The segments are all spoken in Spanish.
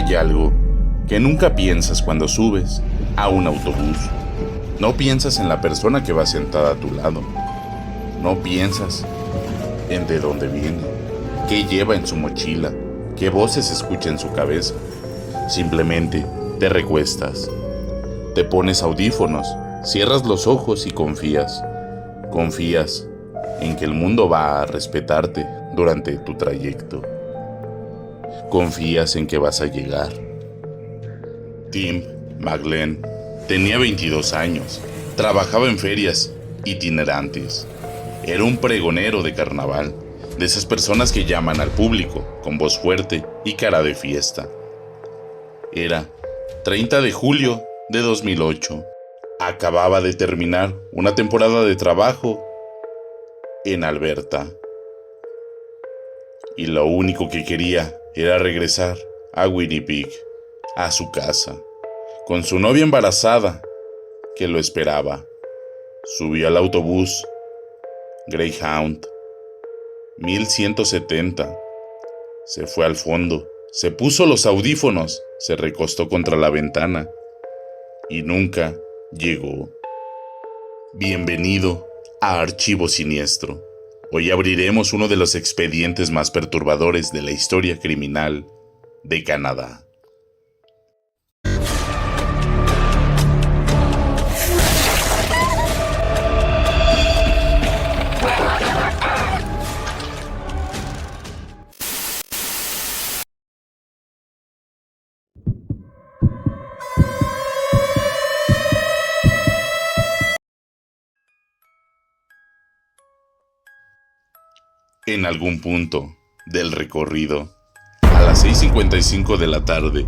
Hay algo que nunca piensas cuando subes a un autobús. No piensas en la persona que va sentada a tu lado. No piensas en de dónde viene, qué lleva en su mochila, qué voces escucha en su cabeza. Simplemente te recuestas, te pones audífonos, cierras los ojos y confías. Confías en que el mundo va a respetarte durante tu trayecto. Confías en que vas a llegar. Tim McLean tenía 22 años, trabajaba en ferias itinerantes. Era un pregonero de carnaval, de esas personas que llaman al público con voz fuerte y cara de fiesta. Era 30 de julio de 2008. Acababa de terminar una temporada de trabajo en Alberta. Y lo único que quería era regresar a Winnipeg, a su casa, con su novia embarazada que lo esperaba. Subió al autobús Greyhound 1170. Se fue al fondo, se puso los audífonos, se recostó contra la ventana y nunca llegó. Bienvenido a Archivo Siniestro. Hoy abriremos uno de los expedientes más perturbadores de la historia criminal de Canadá. En algún punto del recorrido, a las 6:55 de la tarde,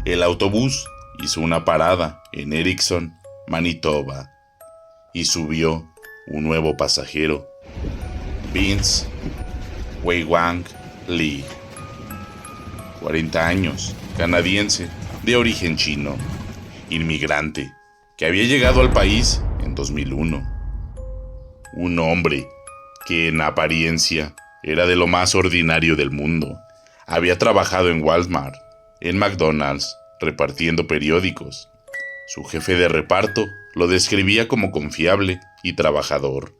el autobús hizo una parada en Erickson, Manitoba, y subió un nuevo pasajero, Vince Weiwang Lee, 40 años, canadiense, de origen chino, inmigrante, que había llegado al país en 2001. Un hombre que en apariencia era de lo más ordinario del mundo. Había trabajado en Walmart, en McDonald's, repartiendo periódicos. Su jefe de reparto lo describía como confiable y trabajador,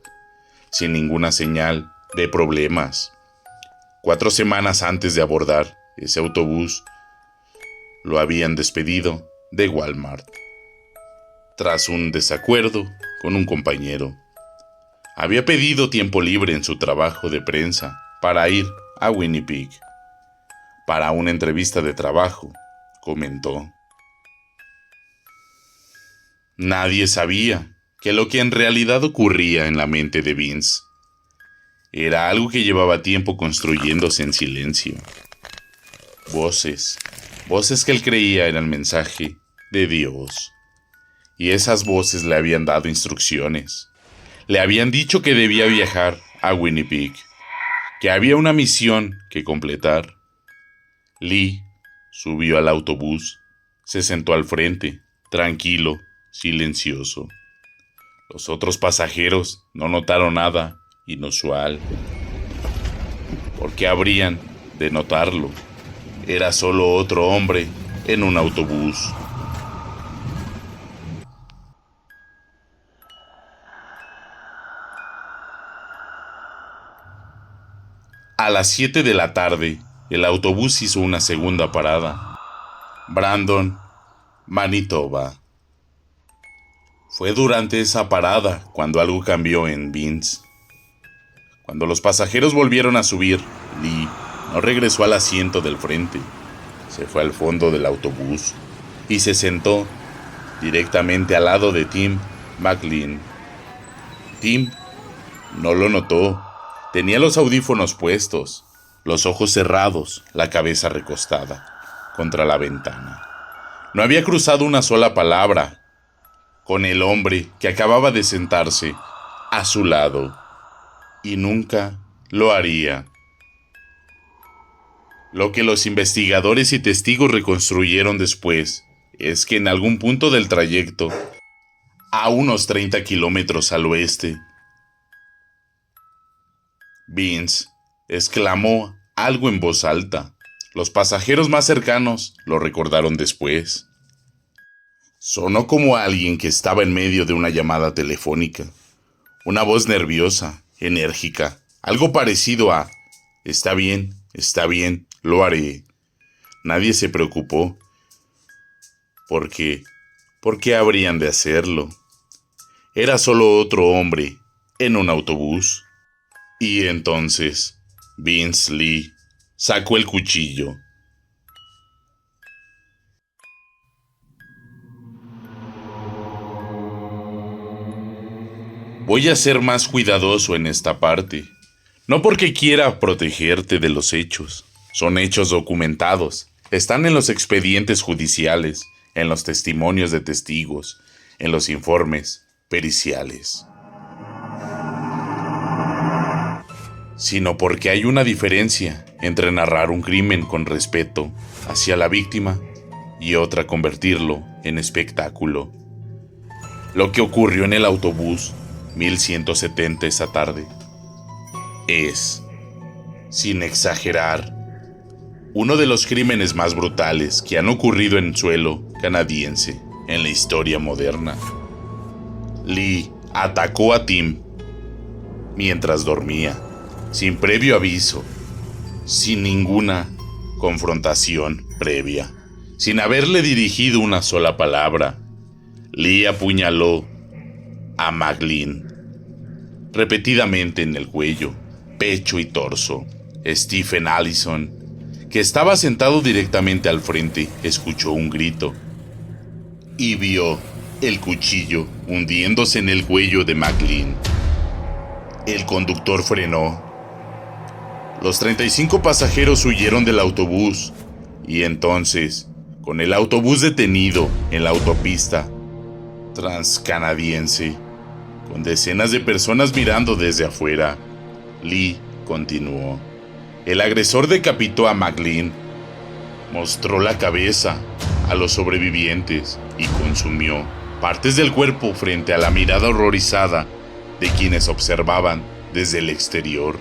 sin ninguna señal de problemas. 4 semanas antes de abordar ese autobús, lo habían despedido de Walmart, tras un desacuerdo con un compañero. Había pedido tiempo libre en su trabajo de prensa para ir a Winnipeg para una entrevista de trabajo, comentó. Nadie sabía que lo que en realidad ocurría en la mente de Vince era algo que llevaba tiempo construyéndose en silencio. Voces que él creía eran mensaje de Dios. Y esas voces le habían dado instrucciones. Le habían dicho que debía viajar a Winnipeg, que había una misión que completar. Lee subió al autobús, se sentó al frente, tranquilo, silencioso. Los otros pasajeros no notaron nada inusual. ¿Por qué habrían de notarlo? Era solo otro hombre en un autobús. A las 7 de la tarde, el autobús hizo una segunda parada. Brandon, Manitoba. Fue durante esa parada cuando algo cambió en Vince. Cuando los pasajeros volvieron a subir, Lee no regresó al asiento del frente. Se fue al fondo del autobús y se sentó directamente al lado de Tim McLean. Tim no lo notó. Tenía los audífonos puestos, los ojos cerrados, la cabeza recostada contra la ventana. No había cruzado una sola palabra con el hombre que acababa de sentarse a su lado, y nunca lo haría. Lo que los investigadores y testigos reconstruyeron después es que en algún punto del trayecto, a unos 30 kilómetros al oeste, Vince exclamó algo en voz alta. Los pasajeros más cercanos lo recordaron después. Sonó como alguien que estaba en medio de una llamada telefónica. Una voz nerviosa, enérgica, algo parecido a está bien, lo haré. Nadie se preocupó. ¿Por qué? ¿Por qué habrían de hacerlo? Era solo otro hombre en un autobús. Y entonces, Vince Lee sacó el cuchillo. Voy a ser más cuidadoso en esta parte. No porque quiera protegerte de los hechos. Son hechos documentados. Están en los expedientes judiciales, en los testimonios de testigos, en los informes periciales. Sino porque hay una diferencia entre narrar un crimen con respeto hacia la víctima y otra convertirlo en espectáculo. Lo que ocurrió en el autobús 1170 esa tarde es, sin exagerar, uno de los crímenes más brutales que han ocurrido en suelo canadiense en la historia moderna. Lee atacó a Tim mientras dormía, sin previo aviso, sin ninguna confrontación previa, sin haberle dirigido una sola palabra. Lee apuñaló a Maclean repetidamente en el cuello, pecho y torso. Stephen Allison, que estaba sentado directamente al frente, escuchó un grito y vio el cuchillo hundiéndose en el cuello de Maclean. El conductor frenó. Los 35 pasajeros huyeron del autobús y entonces, con el autobús detenido en la autopista transcanadiense, con decenas de personas mirando desde afuera, Lee continuó. El agresor decapitó a Maclean, mostró la cabeza a los sobrevivientes y consumió partes del cuerpo frente a la mirada horrorizada de quienes observaban desde el exterior.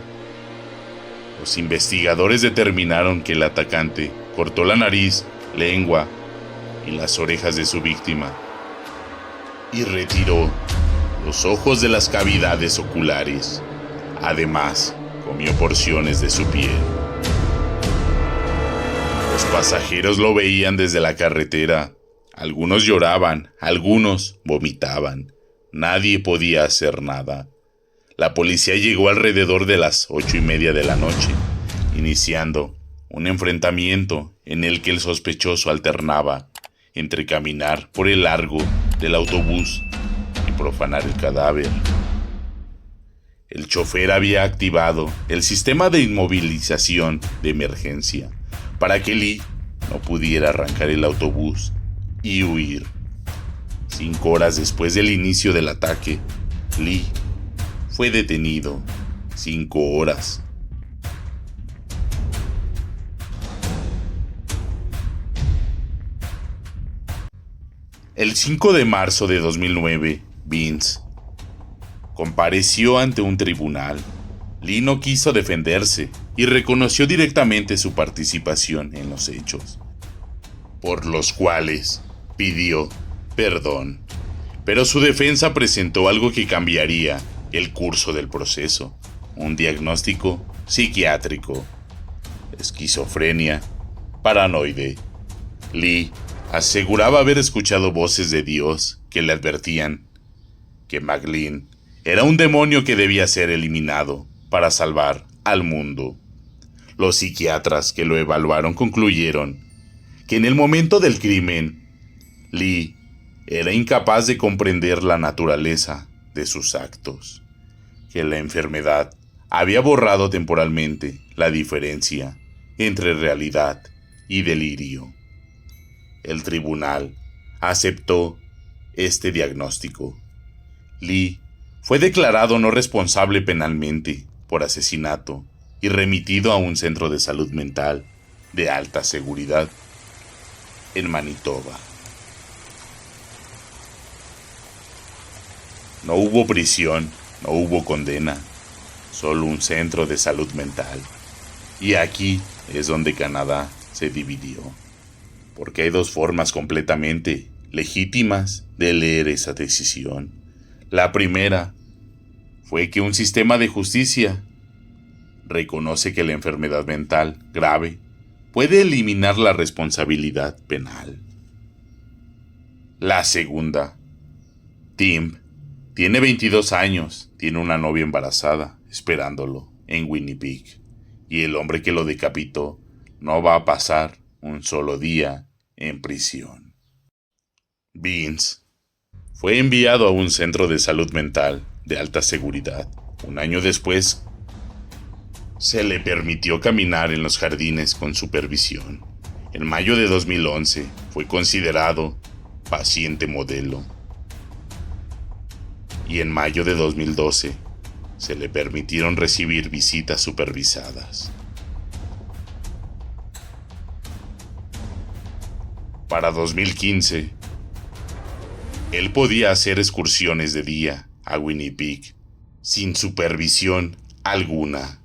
Los investigadores determinaron que el atacante cortó la nariz, lengua y las orejas de su víctima y retiró los ojos de las cavidades oculares. Además, comió porciones de su piel. Los pasajeros lo veían desde la carretera. Algunos lloraban, algunos vomitaban. Nadie podía hacer nada. La policía llegó alrededor de las 8:30 de la noche, iniciando un enfrentamiento en el que el sospechoso alternaba entre caminar por el largo del autobús y profanar el cadáver. El chofer había activado el sistema de inmovilización de emergencia para que Lee no pudiera arrancar el autobús y huir. 5 horas después del inicio del ataque, Lee fue detenido. 5 horas. El 5 de marzo de 2009, Vince compareció ante un tribunal. Lee no quiso defenderse y reconoció directamente su participación en los hechos, por los cuales pidió perdón. Pero su defensa presentó algo que cambiaría el curso del proceso: un diagnóstico psiquiátrico, esquizofrenia paranoide. Lee aseguraba haber escuchado voces de Dios que le advertían que Maclean era un demonio que debía ser eliminado para salvar al mundo. Los psiquiatras que lo evaluaron concluyeron que en el momento del crimen, Lee era incapaz de comprender la naturaleza de sus actos, que la enfermedad había borrado temporalmente la diferencia entre realidad y delirio. El tribunal aceptó este diagnóstico. Lee fue declarado no responsable penalmente por asesinato y remitido a un centro de salud mental de alta seguridad en Manitoba. No hubo prisión, no hubo condena, solo un centro de salud mental. Y aquí es donde Canadá se dividió, porque hay dos formas completamente legítimas de leer esa decisión. La primera fue que un sistema de justicia reconoce que la enfermedad mental grave puede eliminar la responsabilidad penal. La segunda, Tim tiene 22 años, tiene una novia embarazada esperándolo en Winnipeg, y el hombre que lo decapitó no va a pasar un solo día en prisión. Vince fue enviado a un centro de salud mental de alta seguridad. Un año después, se le permitió caminar en los jardines con supervisión. En mayo de 2011 fue considerado paciente modelo. Y en mayo de 2012 se le permitieron recibir visitas supervisadas. Para 2015, él podía hacer excursiones de día a Winnipeg sin supervisión alguna.